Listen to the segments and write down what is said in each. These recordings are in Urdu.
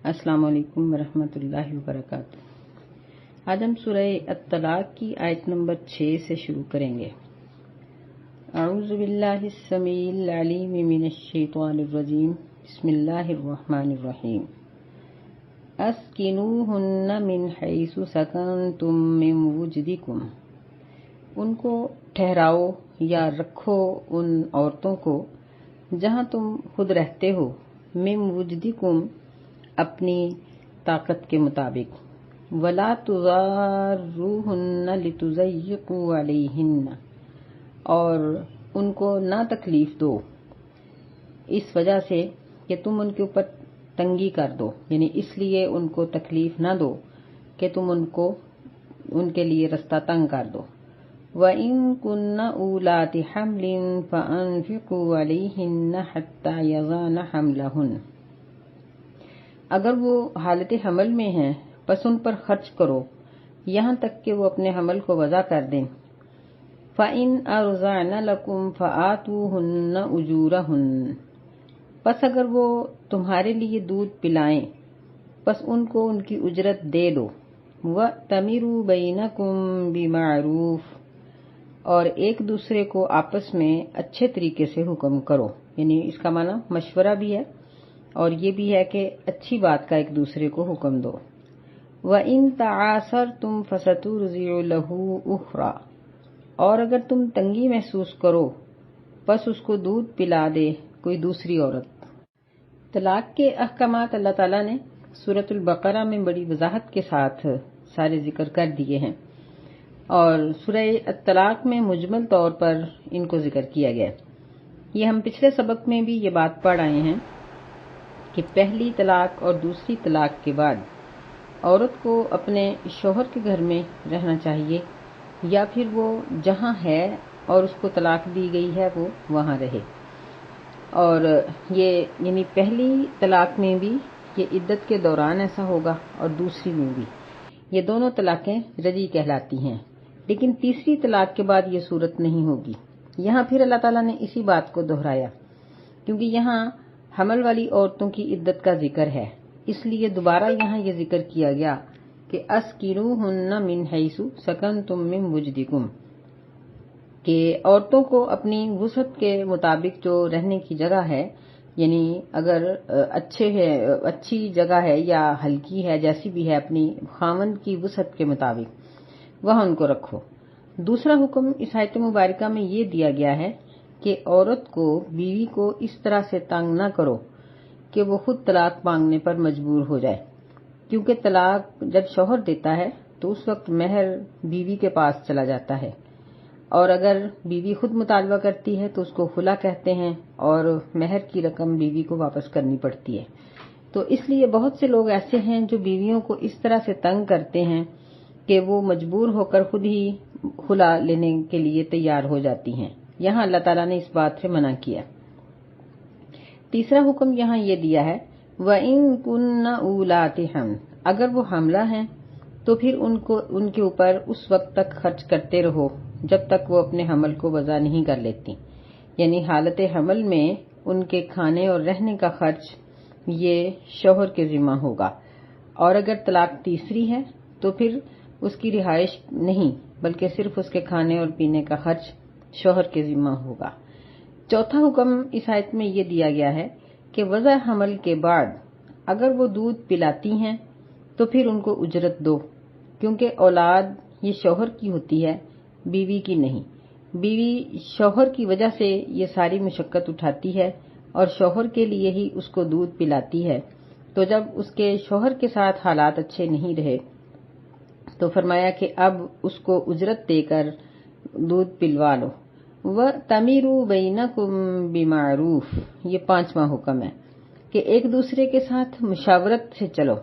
السلام علیکم ورحمۃ اللہ وبرکاتہ۔ آج ہم سورہ الطلاق کی آیت نمبر 6 سے شروع کریں گے۔ اعوذ باللہ السمیع العلیم من الشیطان الرجیم، بسم اللہ الرحمن الرحیم۔ اسکنوہن من حیث سکنتم من وجدکم، ان کو ٹھہراؤ یا رکھو ان عورتوں کو جہاں تم خود رہتے ہو، من وجدکم اپنی طاقت کے مطابق، وَلَا تُضَارُّوهُنَّ لِتُضَيِّقُوا عَلَيْهِنَّ، اور ان کو نہ تکلیف دو اس وجہ سے کہ تم ان کے اوپر تنگی کر دو، یعنی اس لیے ان کو تکلیف نہ دو کہ تم ان کے لیے رستہ تنگ کر دو۔ وَإِن كُنَّ أُولَاتِ حَمْلٍ فَأَنفِقُوا عَلَيْهِنَّ حَتَّى يَضَعْنَ حَمْلَهُنَّ، اگر وہ حالت حمل میں ہیں پس ان پر خرچ کرو یہاں تک کہ وہ اپنے حمل کو وضع کر دیں۔ فَإِنْ أَرْضَعْنَ لَكُمْ فَآتُوهُنَّ أُجُورَهُنَّ، پس اگر وہ تمہارے لیے دودھ پلائیں پس ان کو ان کی اجرت دے دو۔ وَأْتَمِرُوا بَيْنَكُمْ بِمَعْرُوفٍ، اور ایک دوسرے کو آپس میں اچھے طریقے سے حکم کرو، یعنی اس کا معنی مشورہ بھی ہے اور یہ بھی ہے کہ اچھی بات کا ایک دوسرے کو حکم دو۔ وَإِن تَعَاسَرْتُمْ فَسَتُرْضِعُ لَهُ أُخْرَى، اور اگر تم تنگی محسوس کرو پس اس کو دودھ پلا دے کوئی دوسری عورت۔ طلاق کے احکامات اللہ تعالیٰ نے سورۃ البقرہ میں بڑی وضاحت کے ساتھ سارے ذکر کر دیے ہیں، اور سورہ الطلاق میں مجمل طور پر ان کو ذکر کیا گیا ہے۔ یہ ہم پچھلے سبق میں بھی یہ بات پڑھ آئے ہیں کہ پہلی طلاق اور دوسری طلاق کے بعد عورت کو اپنے شوہر کے گھر میں رہنا چاہیے، یا پھر وہ جہاں ہے اور اس کو طلاق دی گئی ہے وہ وہاں رہے۔ اور یہ یعنی پہلی طلاق میں بھی یہ عدت کے دوران ایسا ہوگا اور دوسری میں بھی، یہ دونوں طلاقیں رجعی کہلاتی ہیں، لیکن تیسری طلاق کے بعد یہ صورت نہیں ہوگی۔ یہاں پھر اللہ تعالیٰ نے اسی بات کو دہرایا کیونکہ یہاں حمل والی عورتوں کی عدت کا ذکر ہے، اس لیے دوبارہ یہاں یہ ذکر کیا گیا کہ اسکنوہن من حیث سکنتم من وجدکم، کہ عورتوں کو اپنی وسعت کے مطابق جو رہنے کی جگہ ہے، یعنی اگر اچھی جگہ ہے یا ہلکی ہے، جیسی بھی ہے، اپنی خاوند کی وسعت کے مطابق وہاں ان کو رکھو۔ دوسرا حکم اس آیت مبارکہ میں یہ دیا گیا ہے کہ عورت کو بیوی کو اس طرح سے تنگ نہ کرو کہ وہ خود طلاق مانگنے پر مجبور ہو جائے، کیونکہ طلاق جب شوہر دیتا ہے تو اس وقت مہر بیوی کے پاس چلا جاتا ہے، اور اگر بیوی خود مطالبہ کرتی ہے تو اس کو خلا کہتے ہیں اور مہر کی رقم بیوی کو واپس کرنی پڑتی ہے۔ تو اس لیے بہت سے لوگ ایسے ہیں جو بیویوں کو اس طرح سے تنگ کرتے ہیں کہ وہ مجبور ہو کر خود ہی خلا لینے کے لیے تیار ہو جاتی ہیں۔ یہاں اللہ تعالیٰ نے اس بات سے منع کیا۔ تیسرا حکم یہاں یہ دیا ہے وَإِن كُنَّ أُولَاتِ حَمْلٍ، اگر وہ حاملہ ہیں تو پھر ان کے اوپر اس وقت تک خرچ کرتے رہو جب تک وہ اپنے حمل کو وضع نہیں کر لیتی، یعنی حالت حمل میں ان کے کھانے اور رہنے کا خرچ یہ شوہر کے ذمہ ہوگا، اور اگر طلاق تیسری ہے تو پھر اس کی رہائش نہیں بلکہ صرف اس کے کھانے اور پینے کا خرچ شوہر کے ذمہ ہوگا۔ چوتھا حکم اس آیت میں یہ دیا گیا ہے کہ وضع حمل کے بعد اگر وہ دودھ پلاتی ہیں تو پھر ان کو اجرت دو، کیونکہ اولاد یہ شوہر کی ہوتی ہے، بیوی کی نہیں۔ بیوی شوہر کی وجہ سے یہ ساری مشقت اٹھاتی ہے اور شوہر کے لیے ہی اس کو دودھ پلاتی ہے، تو جب اس کے شوہر کے ساتھ حالات اچھے نہیں رہے تو فرمایا کہ اب اس کو اجرت دے کر دودھ پلوا لو۔ وَأْتَمِرُوا بَيْنَكُمْ بِمَعْرُوفٍ، یہ پانچواں حکم ہے کہ ایک دوسرے کے ساتھ مشاورت سے چلو،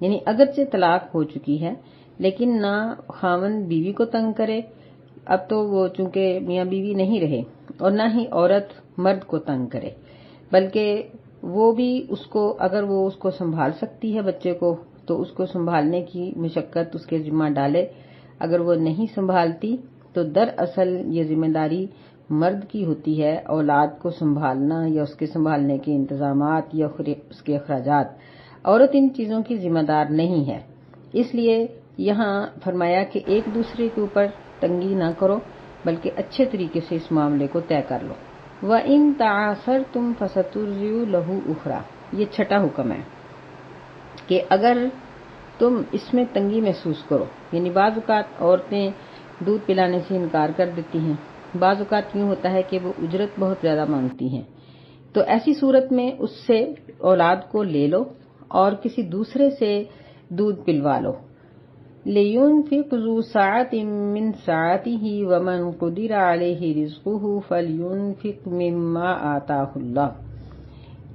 یعنی اگرچہ طلاق ہو چکی ہے لیکن نہ خاوند بیوی کو تنگ کرے، اب تو وہ چونکہ میاں بیوی نہیں رہے، اور نہ ہی عورت مرد کو تنگ کرے، بلکہ وہ بھی اگر وہ اس کو سنبھال سکتی ہے بچے کو تو اس کو سنبھالنے کی مشقت اس کے ذمہ ڈالے، اگر وہ نہیں سنبھالتی تو دراصل یہ ذمہ داری مرد کی ہوتی ہے، اولاد کو سنبھالنا یا اس کے سنبھالنے کے انتظامات یا اس کے اخراجات۔ عورت ان چیزوں کی ذمہ دار نہیں ہے، اس لیے یہاں فرمایا کہ ایک دوسرے کے اوپر تنگی نہ کرو بلکہ اچھے طریقے سے اس معاملے کو طے کر لو۔ وَإِن تَعَاثَرْتُمْ فَسَتُرْضِعُ لَهُ أُخْرَىٰ، یہ چھٹا حکم ہے کہ اگر تم اس میں تنگی محسوس کرو، یعنی بعض اوقات عورتیں دودھ پلانے سے انکار کر دیتی ہیں، بعض اوقات یوں ہوتا ہے کہ وہ اجرت بہت زیادہ مانگتی ہیں، تو ایسی صورت میں اس سے اولاد کو لے لو اور کسی دوسرے سے دودھ پلوا لو۔ لِيُنْفِقْ ذُو سَعَةٍ مِّن سَعَتِهِ وَمَنْ قُدِرَ عَلَيْهِ رِزْقُهُ فَلْيُنْفِقْ مِمَّا آتَاهُ اللَّهُ،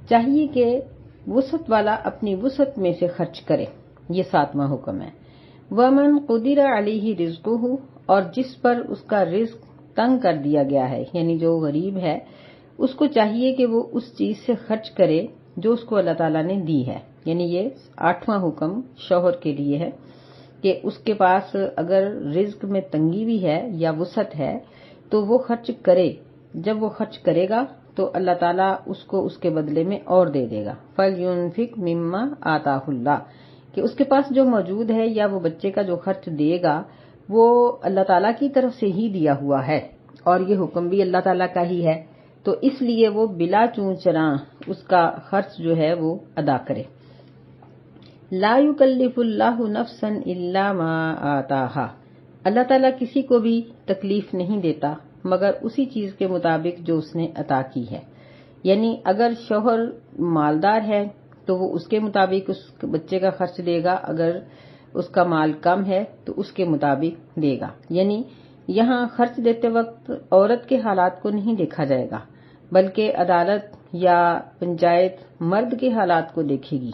چاہیے کہ وسعت والا اپنی وسعت میں سے خرچ کرے، یہ 7واں حکم ہے۔ وَمَنْ قُدِرَ عَلَيْهِ رِزْقُهُ، اور جس پر اس کا رزق تنگ کر دیا گیا ہے، یعنی جو غریب ہے، اس کو چاہیے کہ وہ اس چیز سے خرچ کرے جو اس کو اللہ تعالیٰ نے دی ہے، یعنی یہ 8واں حکم شوہر کے لیے ہے کہ اس کے پاس اگر رزق میں تنگی بھی ہے یا وسعت ہے تو وہ خرچ کرے، جب وہ خرچ کرے گا تو اللہ تعالیٰ اس کو اس کے بدلے میں اور دے دے گا۔ فَلْيُنْفِقْ مِمَّا آتَاهُ اللَّهُ، کہ اس کے پاس جو موجود ہے یا وہ بچے کا جو خرچ دے گا وہ اللہ تعالیٰ کی طرف سے ہی دیا ہوا ہے، اور یہ حکم بھی اللہ تعالیٰ کا ہی ہے، تو اس لیے وہ بلا چون چراں اس کا خرچ جو ہے وہ ادا کرے۔ لا یکلف اللہ نفسا الا ما آتاها، اللہ تعالیٰ کسی کو بھی تکلیف نہیں دیتا مگر اسی چیز کے مطابق جو اس نے عطا کی ہے، یعنی اگر شوہر مالدار ہے تو وہ اس کے مطابق اس بچے کا خرچ دے گا، اگر اس کا مال کم ہے تو اس کے مطابق دے گا، یعنی یہاں خرچ دیتے وقت عورت کے حالات کو نہیں دیکھا جائے گا بلکہ عدالت یا پنچایت مرد کے حالات کو دیکھے گی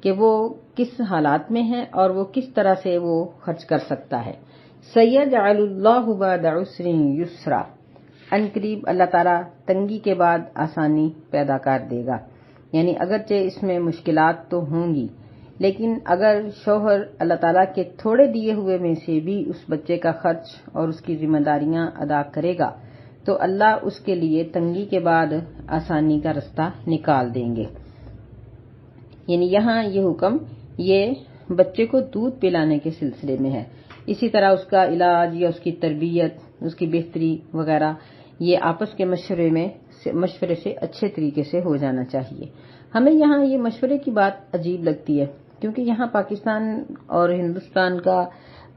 کہ وہ کس حالات میں ہے اور وہ کس طرح سے وہ خرچ کر سکتا ہے۔ سَيَجْعَلُ اللَّهُ بَعْدَ عُسْرٍ يُسْرًا، ان قریب اللہ تعالیٰ تنگی کے بعد آسانی پیدا کر دے گا، یعنی اگرچہ اس میں مشکلات تو ہوں گی لیکن اگر شوہر اللہ تعالیٰ کے تھوڑے دیے ہوئے میں سے بھی اس بچے کا خرچ اور اس کی ذمہ داریاں ادا کرے گا تو اللہ اس کے لیے تنگی کے بعد آسانی کا رستہ نکال دیں گے۔ یعنی یہاں یہ حکم یہ بچے کو دودھ پلانے کے سلسلے میں ہے، اسی طرح اس کا علاج یا اس کی تربیت، اس کی بہتری وغیرہ یہ آپس کے مشورے سے اچھے طریقے سے ہو جانا چاہیے۔ ہمیں یہاں یہ مشورے کی بات عجیب لگتی ہے کیونکہ یہاں پاکستان اور ہندوستان کا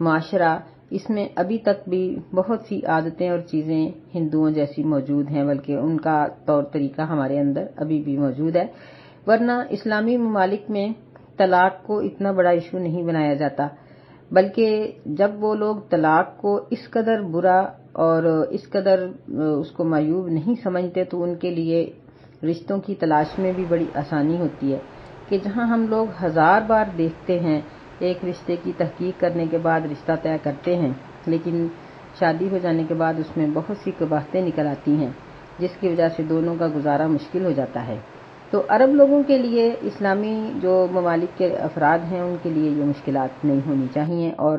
معاشرہ، اس میں ابھی تک بھی بہت سی عادتیں اور چیزیں ہندوؤں جیسی موجود ہیں، بلکہ ان کا طور طریقہ ہمارے اندر ابھی بھی موجود ہے، ورنہ اسلامی ممالک میں طلاق کو اتنا بڑا ایشو نہیں بنایا جاتا، بلکہ جب وہ لوگ طلاق کو اس قدر برا اور اس قدر اس کو معیوب نہیں سمجھتے تو ان کے لیے رشتوں کی تلاش میں بھی بڑی آسانی ہوتی ہے کہ جہاں ہم لوگ 1000 بار دیکھتے ہیں، ایک رشتے کی تحقیق کرنے کے بعد رشتہ طے کرتے ہیں لیکن شادی ہو جانے کے بعد اس میں بہت سی قباحتیں نکل آتی ہیں جس کی وجہ سے دونوں کا گزارا مشکل ہو جاتا ہے۔ تو عرب لوگوں کے لیے، اسلامی جو ممالک کے افراد ہیں ان کے لیے یہ مشکلات نہیں ہونی چاہیے، اور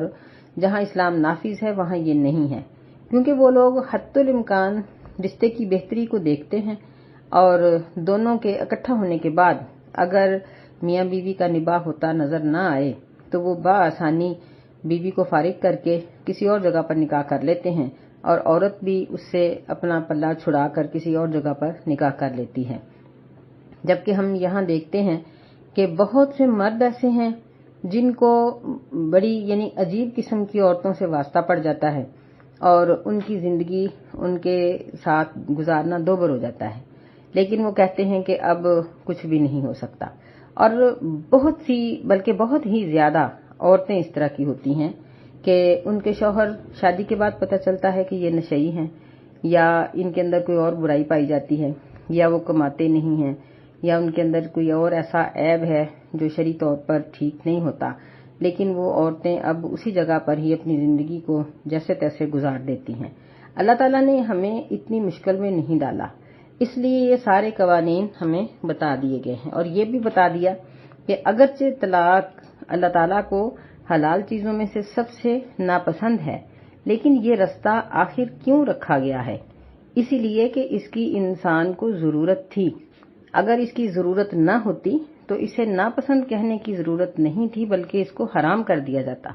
جہاں اسلام نافذ ہے وہاں یہ نہیں ہے کیونکہ وہ لوگ حتی الامکان رشتے کی بہتری کو دیکھتے ہیں اور دونوں کے اکٹھا ہونے کے بعد اگر میاں بیوی کا نباہ ہوتا نظر نہ آئے تو وہ بآسانی بیوی کو فارغ کر کے کسی اور جگہ پر نکاح کر لیتے ہیں اور عورت بھی اس سے اپنا پلہ چھڑا کر کسی اور جگہ پر نکاح کر لیتی ہے، جبکہ ہم یہاں دیکھتے ہیں کہ بہت سے مرد ایسے ہیں جن کو بڑی یعنی عجیب قسم کی عورتوں سے واسطہ پڑ جاتا ہے اور ان کی زندگی ان کے ساتھ گزارنا دوبر ہو جاتا ہے، لیکن وہ کہتے ہیں کہ اب کچھ بھی نہیں ہو سکتا، اور بہت سی بلکہ بہت ہی زیادہ عورتیں اس طرح کی ہوتی ہیں کہ ان کے شوہر شادی کے بعد پتہ چلتا ہے کہ یہ نشئی ہیں یا ان کے اندر کوئی اور برائی پائی جاتی ہے یا وہ کماتے نہیں ہیں یا ان کے اندر کوئی اور ایسا عیب ہے جو شرعی طور پر ٹھیک نہیں ہوتا، لیکن وہ عورتیں اب اسی جگہ پر ہی اپنی زندگی کو جیسے تیسے گزار دیتی ہیں۔ اللہ تعالیٰ نے ہمیں اتنی مشکل میں نہیں ڈالا، اس لیے یہ سارے قوانین ہمیں بتا دیے گئے ہیں، اور یہ بھی بتا دیا کہ اگرچہ طلاق اللہ تعالیٰ کو حلال چیزوں میں سے سب سے ناپسند ہے لیکن یہ رستہ آخر کیوں رکھا گیا ہے؟ اسی لیے کہ اس کی انسان کو ضرورت تھی، اگر اس کی ضرورت نہ ہوتی تو اسے ناپسند کہنے کی ضرورت نہیں تھی، بلکہ اس کو حرام کر دیا جاتا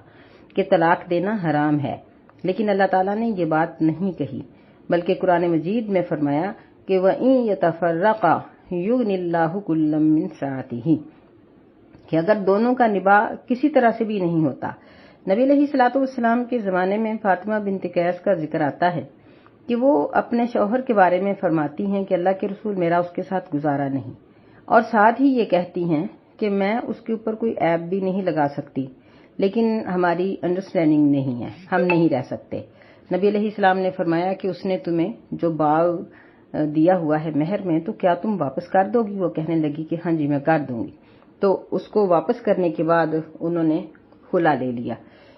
کہ طلاق دینا حرام ہے، لیکن اللہ تعالیٰ نے یہ بات نہیں کہی، بلکہ قرآن مجید میں فرمایا کہ وَإِن يَتَفَرَّقَا يُغْنِ اللَّهُ كُلًّا مِّن سَعَتِهِ، کہ اگر دونوں کا نباہ کسی طرح سے بھی نہیں ہوتا۔ نبی علیہ الصلوۃ والسلام کے زمانے میں فاطمہ بنت قیس کا ذکر آتا ہے کہ وہ اپنے شوہر کے بارے میں فرماتی ہیں کہ اللہ کے رسول، میرا اس کے ساتھ گزارا نہیں، اور ساتھ ہی یہ کہتی ہیں کہ میں اس کے اوپر کوئی عیب بھی نہیں لگا سکتی، لیکن ہماری انڈرسٹینڈنگ نہیں ہے، ہم نہیں رہ سکتے۔ نبی علیہ السلام نے فرمایا کہ اس نے تمہیں جو باغ دیا ہوا ہے مہر میں، تو کیا تم واپس کر دو گی؟ وہ کہنے لگی کہ ہاں جی میں کر دوں گی۔ تو اس کو واپس کرنے کے بعد انہوں نے خلا لے لیا۔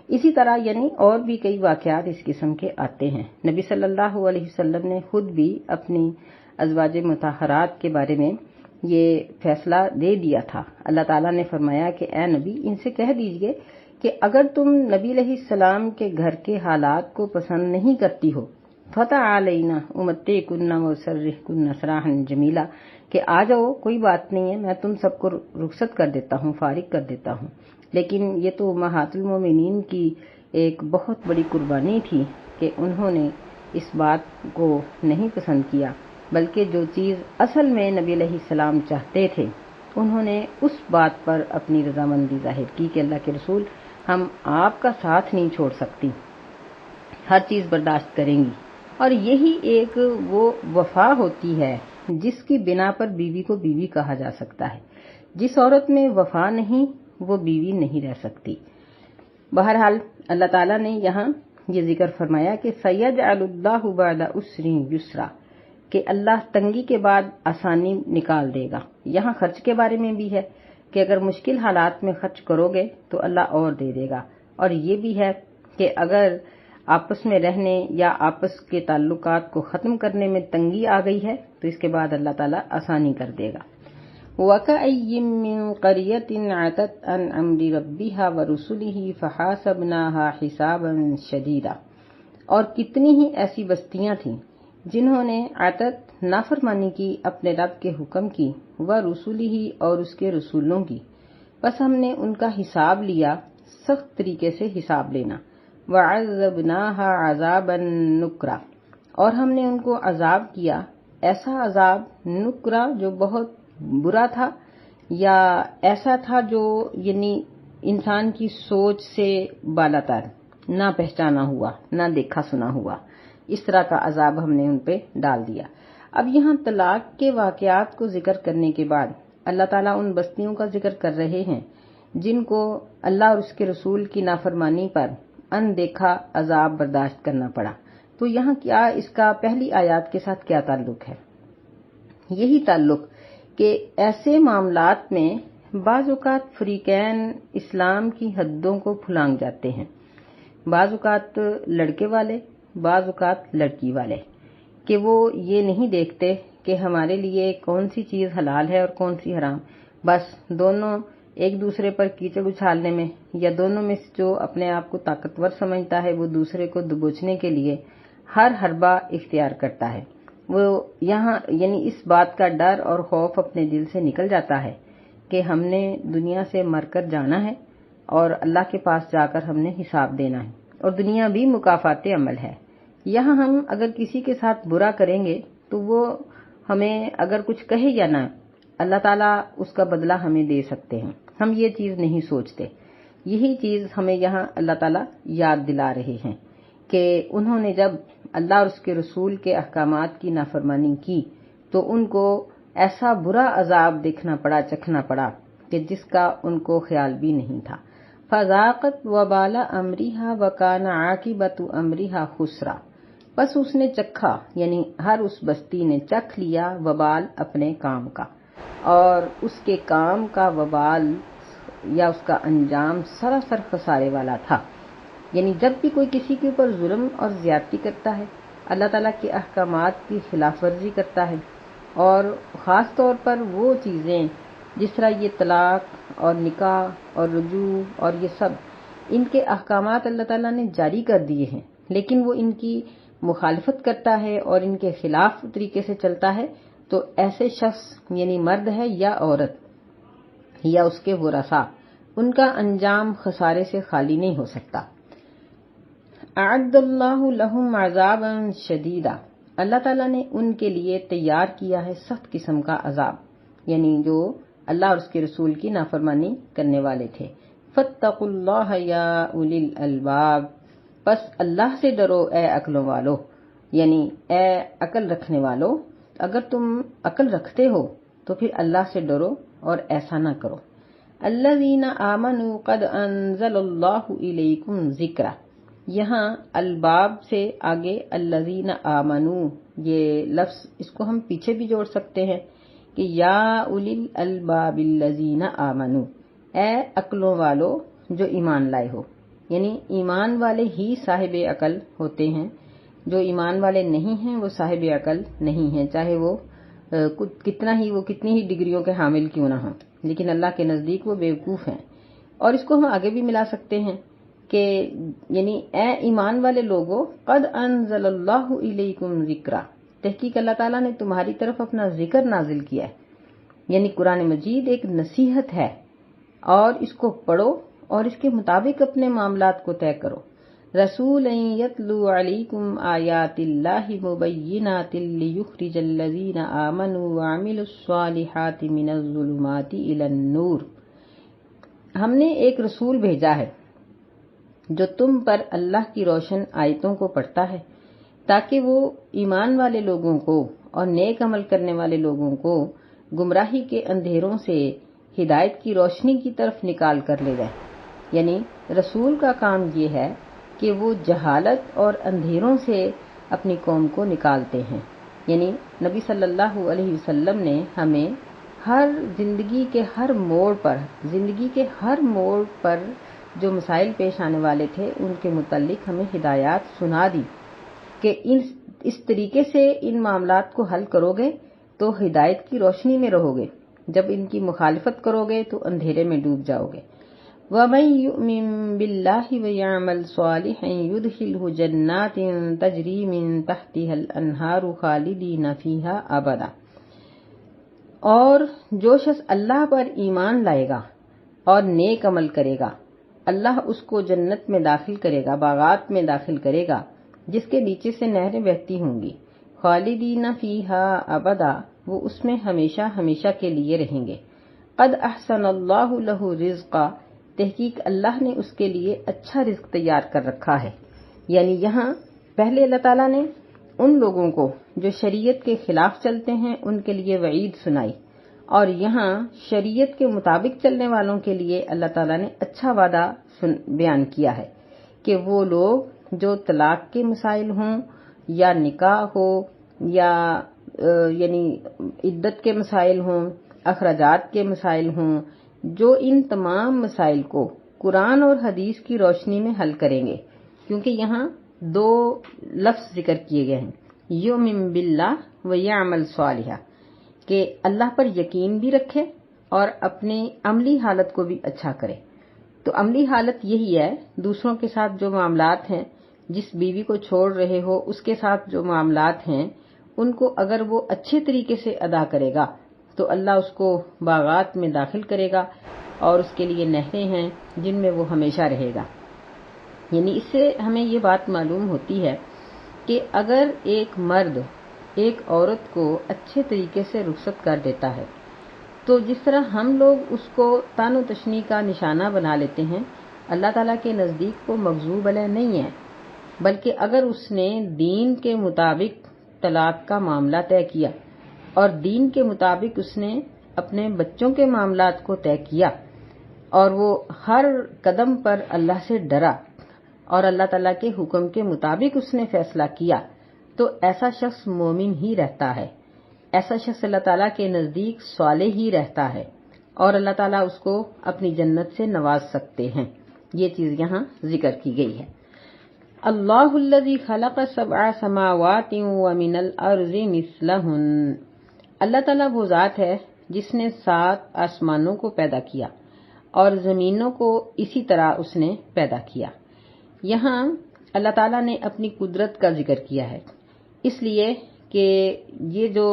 اسی طرح یعنی اور بھی کئی واقعات اس قسم کے آتے ہیں۔ نبی صلی اللہ علیہ وسلم نے خود بھی اپنی ازواج مطہرات کے بارے میں یہ فیصلہ دے دیا تھا۔ اللہ تعالیٰ نے فرمایا کہ اے نبی، ان سے کہہ دیجئے کہ اگر تم نبی علیہ السلام کے گھر کے حالات کو پسند نہیں کرتی ہو، فَتَعَالَيْنَا أُمَتِّعْكُنَّ وَأُسَرِّحْكُنَّ سَرَاحًا جَمِيلًا، کہ آ جاؤ، کوئی بات نہیں ہے، میں تم سب کو رخصت کر دیتا ہوں، فارغ کر دیتا ہوں۔ لیکن یہ تو امہات المومنین کی ایک بہت بڑی قربانی تھی کہ انہوں نے اس بات کو نہیں پسند کیا، بلکہ جو چیز اصل میں نبی علیہ السلام چاہتے تھے، انہوں نے اس بات پر اپنی رضامندی ظاہر کی کہ اللہ کے رسول، ہم آپ کا ساتھ نہیں چھوڑ سکتی، ہر چیز برداشت کریں گی۔ اور یہی ایک وہ وفا ہوتی ہے جس کی بنا پر بیوی کو بیوی کہا جا سکتا ہے۔ جس عورت میں وفا نہیں، وہ بیوی نہیں رہ سکتی۔ بہرحال اللہ تعالیٰ نے یہاں یہ ذکر فرمایا کہ سَيَجْعَلُ اللَّهُ بَعْدَ عُسْرٍ يُسْرًا، کہ اللہ تنگی کے بعد آسانی نکال دے گا۔ یہاں خرچ کے بارے میں بھی ہے کہ اگر مشکل حالات میں خرچ کرو گے تو اللہ اور دے دے گا، اور یہ بھی ہے کہ اگر آپس میں رہنے یا آپس کے تعلقات کو ختم کرنے میں تنگی آ گئی ہے تو اس کے بعد اللہ تعالیٰ آسانی کر دے گا۔ وَكَأَيٍّ مِّن قَرْيَةٍ عَتَتْ عَنْ أَمْرِ رَبِّهَا وَرُسُلِهِ فَحَاسَبْنَاهَا حِسَابًا شَدِيدًا، اور کتنی ہی ایسی بستیاں تھیں جنہوں نے عتت نافرمانی کی اپنے رب کے حکم کی، وَرُسُلِهِ اور اس کے رسولوں کی، بس ہم نے ان کا حساب لیا، سخت طریقے سے حساب لینا۔ وَعَذَّبْنَاهَا عَذَابًا نُكْرًا، اور ہم نے ان کو عذاب کیا، ایسا عذاب نکرا جو بہت برا تھا، یا ایسا تھا جو یعنی انسان کی سوچ سے بالاتر، نہ پہچانا ہوا، نہ دیکھا سنا ہوا، اس طرح کا عذاب ہم نے ان پہ ڈال دیا۔ اب یہاں طلاق کے واقعات کو ذکر کرنے کے بعد اللہ تعالیٰ ان بستیوں کا ذکر کر رہے ہیں جن کو اللہ اور اس کے رسول کی نافرمانی پر اندیکھا عذاب برداشت کرنا پڑا۔ تو یہاں کیا اس کا پہلی آیات کے ساتھ کیا تعلق ہے؟ یہی تعلق کہ ایسے معاملات میں بعض اوقات فریقین اسلام کی حدوں کو پھلانگ جاتے ہیں، بعض اوقات لڑکے والے، بعض اوقات لڑکی والے، کہ وہ یہ نہیں دیکھتے کہ ہمارے لیے کون سی چیز حلال ہے اور کون سی حرام، بس دونوں ایک دوسرے پر کیچڑ اچھالنے میں، یا دونوں میں سے جو اپنے آپ کو طاقتور سمجھتا ہے وہ دوسرے کو دبوچنے کے لیے ہر حربہ اختیار کرتا ہے۔ وہ یہاں یعنی اس بات کا ڈر اور خوف اپنے دل سے نکل جاتا ہے کہ ہم نے دنیا سے مر کر جانا ہے اور اللہ کے پاس جا کر ہم نے حساب دینا ہے، اور دنیا بھی مکافات عمل ہے۔ یہاں ہم اگر کسی کے ساتھ برا کریں گے تو وہ ہمیں اگر کچھ کہے یا نہ، اللہ تعالیٰ اس کا بدلہ ہمیں دے سکتے ہیں، ہم یہ چیز نہیں سوچتے۔ یہی چیز ہمیں یہاں اللہ تعالیٰ یاد دلا رہے ہیں کہ انہوں نے جب اللہ اور اس کے رسول کے احکامات کی نافرمانی کی تو ان کو ایسا برا عذاب دیکھنا پڑا، چکھنا پڑا کہ جس کا ان کو خیال بھی نہیں تھا۔ فَذَاقَتْ وَبَالَ أَمْرِهَا وَكَانَ عَاقِبَةُ أَمْرِهَا خُسْرًا، بس اس نے چکھا، یعنی ہر اس بستی نے چکھ لیا وبال اپنے کام کا، اور اس کے کام کا وبال یا اس کا انجام سراسر خسارے والا تھا۔ یعنی جب بھی کوئی کسی کے اوپر ظلم اور زیادتی کرتا ہے، اللہ تعالیٰ کے احکامات کی خلاف ورزی کرتا ہے، اور خاص طور پر وہ چیزیں جس طرح یہ طلاق اور نکاح اور رجوع اور یہ سب، ان کے احکامات اللہ تعالیٰ نے جاری کر دیے ہیں، لیکن وہ ان کی مخالفت کرتا ہے اور ان کے خلاف طریقے سے چلتا ہے، تو ایسے شخص یعنی مرد ہے یا عورت، یا اس کے ورثاء، ان کا انجام خسارے سے خالی نہیں ہو سکتا۔ اعد اللہ لہم عذابا شدیدا، اللہ تعالیٰ نے ان کے لیے تیار کیا ہے سخت قسم کا عذاب، یعنی جو اللہ اور اس کے رسول کی نافرمانی کرنے والے تھے۔ فاتقوا اللہ یا اولی الالباب، پس اللہ سے ڈرو اے عقلوں والو، یعنی اے عقل رکھنے والو، اگر تم عقل رکھتے ہو تو پھر اللہ سے ڈرو اور ایسا نہ کرو۔ الذین آمنوا قد انزل اللہ الیکم ذکرا، یہاں الباب سے آگے الذین آمنوا یہ لفظ اس کو ہم پیچھے بھی جوڑ سکتے ہیں کہ یا اولی الالباب الذین آمنوا، اے عقلوں والو جو ایمان لائے ہو، یعنی ایمان والے ہی صاحب عقل ہوتے ہیں، جو ایمان والے نہیں ہیں وہ صاحب عقل نہیں ہیں، چاہے وہ کتنی ہی ڈگریوں کے حامل کیوں نہ ہوں، لیکن اللہ کے نزدیک وہ بیوقوف ہیں۔ اور اس کو ہم آگے بھی ملا سکتے ہیں کہ یعنی اے ایمان والے لوگو، قد انزل اللہ الیکم ذکرا، تحقیق اللہ تعالیٰ نے تمہاری طرف اپنا ذکر نازل کیا ہے، یعنی قرآن مجید ایک نصیحت ہے، اور اس کو پڑھو اور اس کے مطابق اپنے معاملات کو طے کرو۔ رسول یتلو علیکم آیات اللہ مبینات لیخرج الذین آمنوا وعملوا الصالحات من الظلمات الی النور، ہم نے ایک رسول بھیجا ہے جو تم پر اللہ کی روشن آیتوں کو پڑھتا ہے تاکہ وہ ایمان والے لوگوں کو اور نیک عمل کرنے والے لوگوں کو گمراہی کے اندھیروں سے ہدایت کی روشنی کی طرف نکال کر لے جائے۔ یعنی رسول کا کام یہ ہے کہ وہ جہالت اور اندھیروں سے اپنی قوم کو نکالتے ہیں، یعنی نبی صلی اللہ علیہ وسلم نے ہمیں زندگی کے ہر موڑ پر جو مسائل پیش آنے والے تھے ان کے متعلق ہمیں ہدایات سنا دی کہ اس طریقے سے ان معاملات کو حل کرو گے تو ہدایت کی روشنی میں رہو گے، جب ان کی مخالفت کرو گے تو اندھیرے میں ڈوب جاؤ گے۔ وَمَن يُؤْمِن بِاللَّهِ وَيَعْمَلْ صَالِحًا يُدْخِلْهُ جَنَّاتٍ تَجْرِي مِن تَحْتِهَا الْأَنْهَارُ خَالِدِينَ فِيهَا أَبَدًا، اور جو شخص اللہ پر ایمان لائے گا اور نیک عمل کرے گا، اللہ اس کو جنت میں داخل کرے گا، باغات میں داخل کرے گا جس کے نیچے سے نہریں بہتی ہوں گی۔ خالدین فیہا ابدا، وہ اس میں ہمیشہ ہمیشہ کے لیے رہیں گے۔ قد احسن اللہ لہ رزقا، تحقیق اللہ نے اس کے لیے اچھا رزق تیار کر رکھا ہے۔ یعنی یہاں پہلے اللہ تعالیٰ نے ان لوگوں کو جو شریعت کے خلاف چلتے ہیں ان کے لیے وعید سنائی، اور یہاں شریعت کے مطابق چلنے والوں کے لیے اللہ تعالیٰ نے اچھا وعدہ بیان کیا ہے کہ وہ لوگ جو طلاق کے مسائل ہوں یا نکاح ہو یا یعنی عدت کے مسائل ہوں، اخراجات کے مسائل ہوں، جو ان تمام مسائل کو قرآن اور حدیث کی روشنی میں حل کریں گے، کیونکہ یہاں دو لفظ ذکر کیے گئے ہیں، یؤمن باللہ و یعمل صالحا، کہ اللہ پر یقین بھی رکھے اور اپنی عملی حالت کو بھی اچھا کرے۔ تو عملی حالت یہی ہے، دوسروں کے ساتھ جو معاملات ہیں، جس بیوی کو چھوڑ رہے ہو اس کے ساتھ جو معاملات ہیں ان کو اگر وہ اچھے طریقے سے ادا کرے گا تو اللہ اس کو باغات میں داخل کرے گا اور اس کے لیے نہریں ہیں جن میں وہ ہمیشہ رہے گا۔ یعنی اس سے ہمیں یہ بات معلوم ہوتی ہے کہ اگر ایک مرد ایک عورت کو اچھے طریقے سے رخصت کر دیتا ہے تو جس طرح ہم لوگ اس کو طعن و تشنیع کا نشانہ بنا لیتے ہیں، اللہ تعالیٰ کے نزدیک وہ مغضوب علیہ نہیں ہے، بلکہ اگر اس نے دین کے مطابق طلاق کا معاملہ طے کیا اور دین کے مطابق اس نے اپنے بچوں کے معاملات کو طے کیا اور وہ ہر قدم پر اللہ سے ڈرا اور اللہ تعالیٰ کے حکم کے مطابق اس نے فیصلہ کیا، تو ایسا شخص مومن ہی رہتا ہے، ایسا شخص اللہ تعالیٰ کے نزدیک صالح ہی رہتا ہے اور اللہ تعالیٰ اس کو اپنی جنت سے نواز سکتے ہیں۔ یہ چیز یہاں ذکر کی گئی ہے۔ اللہ الذی خلق 7 سماوات ومن الارض مثلہن، اللہ تعالیٰ وہ ذات ہے جس نے 7 آسمانوں کو پیدا کیا اور زمینوں کو اسی طرح اس نے پیدا کیا۔ یہاں اللہ تعالیٰ نے اپنی قدرت کا ذکر کیا ہے، اس لیے کہ یہ جو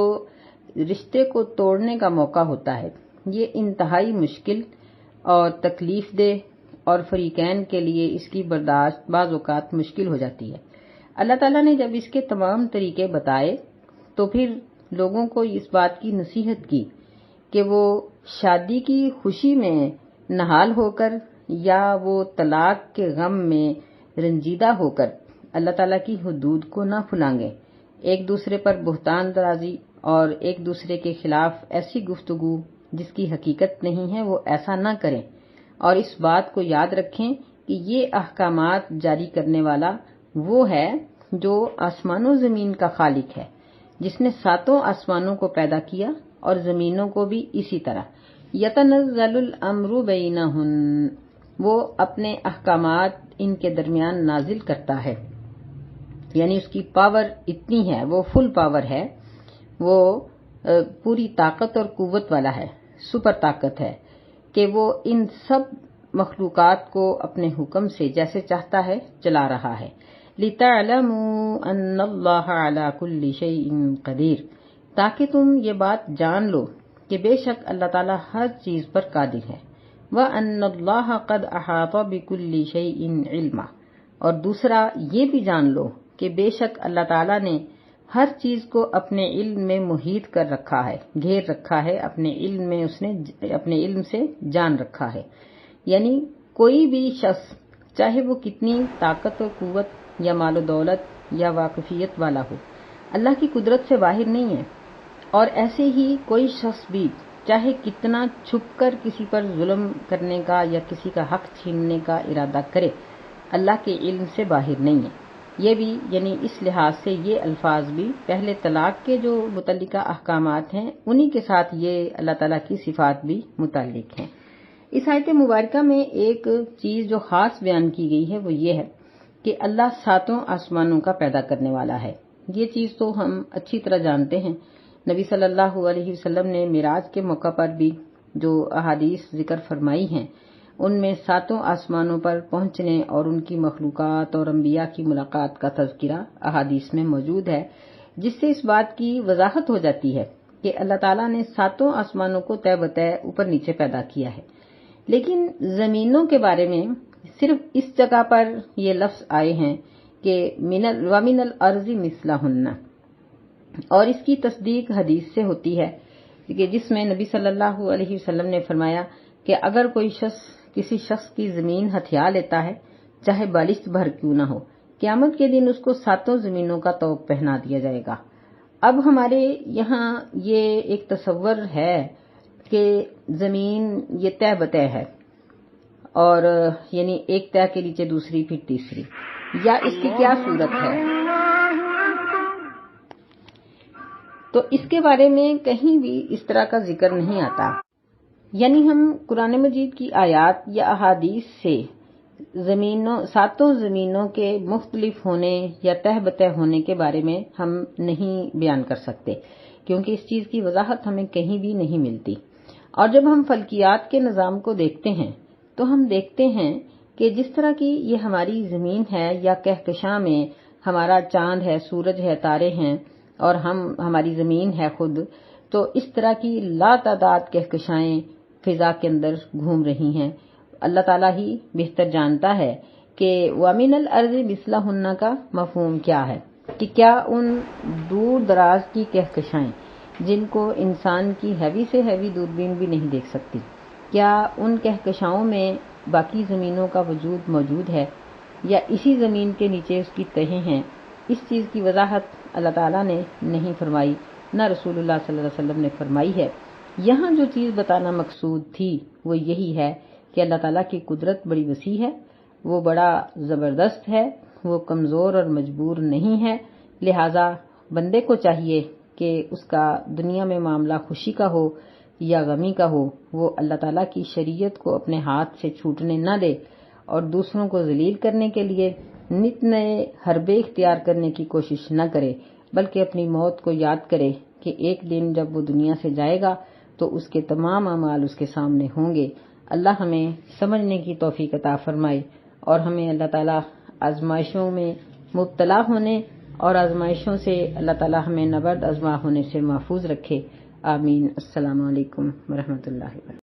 رشتے کو توڑنے کا موقع ہوتا ہے یہ انتہائی مشکل اور تکلیف دہ اور فریقین کے لیے اس کی برداشت بعض اوقات مشکل ہو جاتی ہے۔ اللہ تعالیٰ نے جب اس کے تمام طریقے بتائے تو پھر لوگوں کو اس بات کی نصیحت کی کہ وہ شادی کی خوشی میں نہال ہو کر یا وہ طلاق کے غم میں رنجیدہ ہو کر اللہ تعالیٰ کی حدود کو نہ پھلانگیں، ایک دوسرے پر بہتان درازی اور ایک دوسرے کے خلاف ایسی گفتگو جس کی حقیقت نہیں ہے وہ ایسا نہ کریں، اور اس بات کو یاد رکھیں کہ یہ احکامات جاری کرنے والا وہ ہے جو آسمان و زمین کا خالق ہے، جس نے ساتوں آسمانوں کو پیدا کیا اور زمینوں کو بھی اسی طرح۔ یتنزل الامر بینہن، وہ اپنے احکامات ان کے درمیان نازل کرتا ہے، یعنی اس کی پاور اتنی ہے، وہ فل پاور ہے، وہ پوری طاقت اور قوت والا ہے، سپر طاقت ہے کہ وہ ان سب مخلوقات کو اپنے حکم سے جیسے چاہتا ہے چلا رہا ہے۔ لِتَعْلَمُوا أَنَّ اللَّهَ عَلَى كُلِّ شَيْءٍ قَدِيرٌ، تاکہ تم یہ بات جان لو کہ بے شک اللہ تعالیٰ ہر چیز پر قادر ہے۔ وَأَنَّ اللَّهَ قَدْ أَحَاطَ بِكُلِّ شَيْءٍ عِلْمًا، اور دوسرا یہ بھی جان لو کہ بے شک اللہ تعالیٰ نے ہر چیز کو اپنے علم میں محیط کر رکھا ہے، گھیر رکھا ہے، اپنے علم میں اس نے اپنے علم سے جان رکھا ہے۔ یعنی کوئی بھی شخص چاہے وہ کتنی طاقت اور قوت یا مال و دولت یا واقفیت والا ہو، اللہ کی قدرت سے باہر نہیں ہے، اور ایسے ہی کوئی شخص بھی چاہے کتنا چھپ کر کسی پر ظلم کرنے کا یا کسی کا حق چھیننے کا ارادہ کرے، اللہ کے علم سے باہر نہیں ہے۔ یہ بھی یعنی اس لحاظ سے یہ الفاظ بھی پہلے طلاق کے جو متعلقہ احکامات ہیں انہی کے ساتھ یہ اللہ تعالیٰ کی صفات بھی متعلق ہیں۔ اس آیت مبارکہ میں ایک چیز جو خاص بیان کی گئی ہے وہ یہ ہے کہ اللہ ساتوں آسمانوں کا پیدا کرنے والا ہے۔ یہ چیز تو ہم اچھی طرح جانتے ہیں، نبی صلی اللہ علیہ وسلم نے معراج کے موقع پر بھی جو احادیث ذکر فرمائی ہیں ان میں ساتوں آسمانوں پر پہنچنے اور ان کی مخلوقات اور انبیاء کی ملاقات کا تذکرہ احادیث میں موجود ہے، جس سے اس بات کی وضاحت ہو جاتی ہے کہ اللہ تعالیٰ نے ساتوں آسمانوں کو طے بطے اوپر نیچے پیدا کیا ہے۔ لیکن زمینوں کے بارے میں صرف اس جگہ پر یہ لفظ آئے ہیں کہ وَمِنَ الْأَرْضِ مِثْلَهُنَّ، اور اس کی تصدیق حدیث سے ہوتی ہے کہ جس میں نبی صلی اللہ علیہ وسلم نے فرمایا کہ اگر کوئی شخص کسی شخص کی زمین ہتھیا لیتا ہے چاہے بالشت بھر کیوں نہ ہو، قیامت کے دن اس کو ساتوں زمینوں کا طوق پہنا دیا جائے گا۔ اب ہمارے یہاں یہ ایک تصور ہے کہ زمین یہ طے بطے ہے، اور یعنی ایک طے کے نیچے دوسری پھر تیسری، یا اس کی کیا صورت ہے؟ تو اس کے بارے میں کہیں بھی اس طرح کا ذکر نہیں آتا، یعنی ہم قرآن مجید کی آیات یا احادیث سے ساتوں زمینوں کے مختلف ہونے یا تہ بتہ ہونے کے بارے میں ہم نہیں بیان کر سکتے، کیونکہ اس چیز کی وضاحت ہمیں کہیں بھی نہیں ملتی۔ اور جب ہم فلکیات کے نظام کو دیکھتے ہیں تو ہم دیکھتے ہیں کہ جس طرح کی یہ ہماری زمین ہے یا کہکشاں میں ہمارا چاند ہے، سورج ہے، تارے ہیں، اور ہماری زمین ہے خود، تو اس طرح کی لا تعداد کہکشائیں فضا کے اندر گھوم رہی ہیں۔ اللہ تعالیٰ ہی بہتر جانتا ہے کہ وَمِنَ الْأَرْضِ مِثْلَهُنَّ کا مفہوم کیا ہے، کہ کیا ان دور دراز کی کہکشائیں جن کو انسان کی ہیوی سے ہیوی دوربین بھی نہیں دیکھ سکتی، کیا ان کہکشاؤں میں باقی زمینوں کا وجود موجود ہے یا اسی زمین کے نیچے اس کی تہیں ہیں؟ اس چیز کی وضاحت اللہ تعالیٰ نے نہیں فرمائی، نہ رسول اللہ صلی اللہ علیہ وسلم نے فرمائی ہے۔ یہاں جو چیز بتانا مقصود تھی وہ یہی ہے کہ اللہ تعالیٰ کی قدرت بڑی وسیع ہے، وہ بڑا زبردست ہے، وہ کمزور اور مجبور نہیں ہے، لہٰذا بندے کو چاہیے کہ اس کا دنیا میں معاملہ خوشی کا ہو یا غمی کا ہو، وہ اللہ تعالیٰ کی شریعت کو اپنے ہاتھ سے چھوٹنے نہ دے اور دوسروں کو ذلیل کرنے کے لیے نت نئے حربے اختیار کرنے کی کوشش نہ کرے، بلکہ اپنی موت کو یاد کرے کہ ایک دن جب وہ دنیا سے جائے گا تو اس کے تمام اعمال اس کے سامنے ہوں گے۔ اللہ ہمیں سمجھنے کی توفیق عطا فرمائے اور ہمیں اللہ تعالیٰ آزمائشوں میں مبتلا ہونے اور آزمائشوں سے اللہ تعالیٰ ہمیں نبرد آزما ہونے سے محفوظ رکھے۔ آمین۔ السلام علیکم ورحمۃ اللہ وبرکاتہ۔